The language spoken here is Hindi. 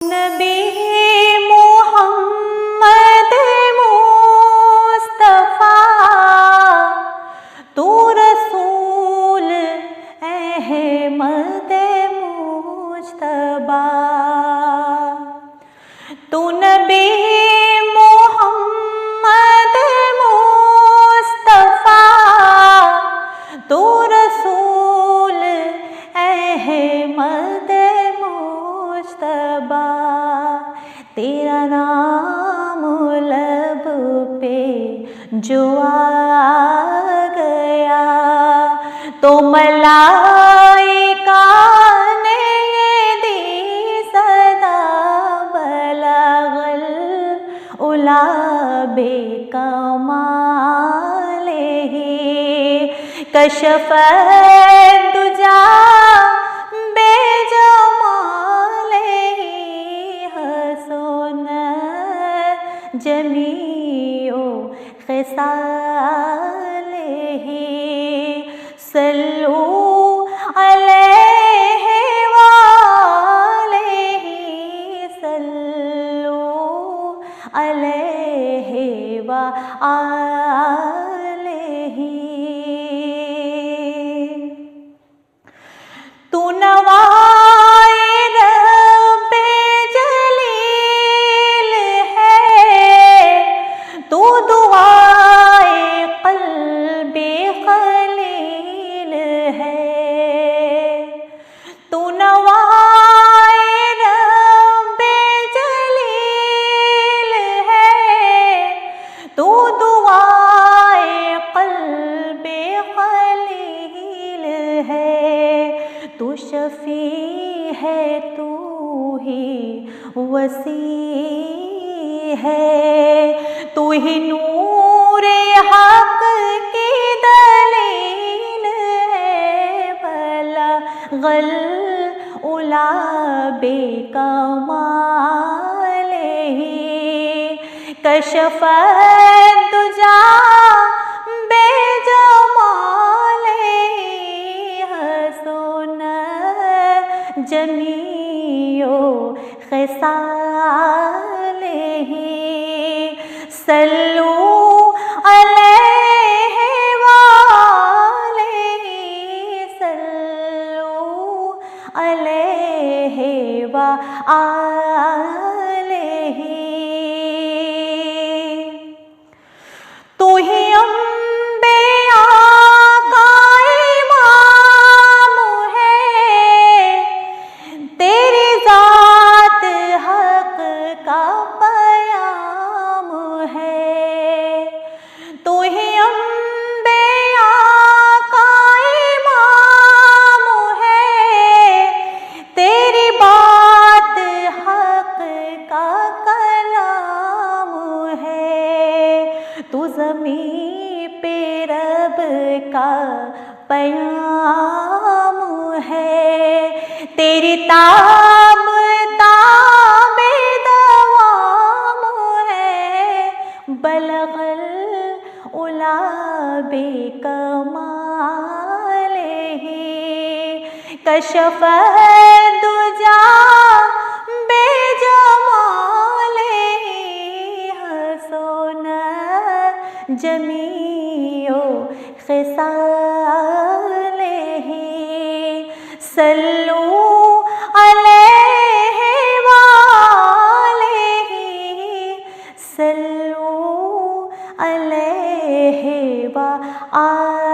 नबी मोहम्मद मुस्तफा तू रसूल अहमद मुज्तबा। तू नबी मोहम्मद मुस्तफा तू रसूल अहमद मुज्तबा। तेरा नाम लब पे जो आ गया तो मलाइका ने ये दी सदा बलगल उला बेकमाल ही कशफ दुजा जमीओ खिसालिही सल्लू अलैहि वालैहि सल्लू अलैहि वालैहि। तू तू शफी है तू ही वसी है तू ही नूर हक की दलील है बलगल उला बेकमाल ही कशफ दुजा जमीओ खिसालिही सल्लू अलैहि वालैहि सल्लू अलैहि वालैहि। तू ही अम्बिया का इमाम है तेरी जात हक का पयाम है। तू ही अम्बिया का इमाम है तेरी बात हक का कलाम है। तू ज़मीं पे रब का पयाम है तेरी ताब ताबे दवाम है बलगल उला बेकमाल ही कशफ दुजा बेजमाल ही हसन जमीओ खिसालिही सल्लू अलैहि वालैहि सल्लू अलैहि वालैहि।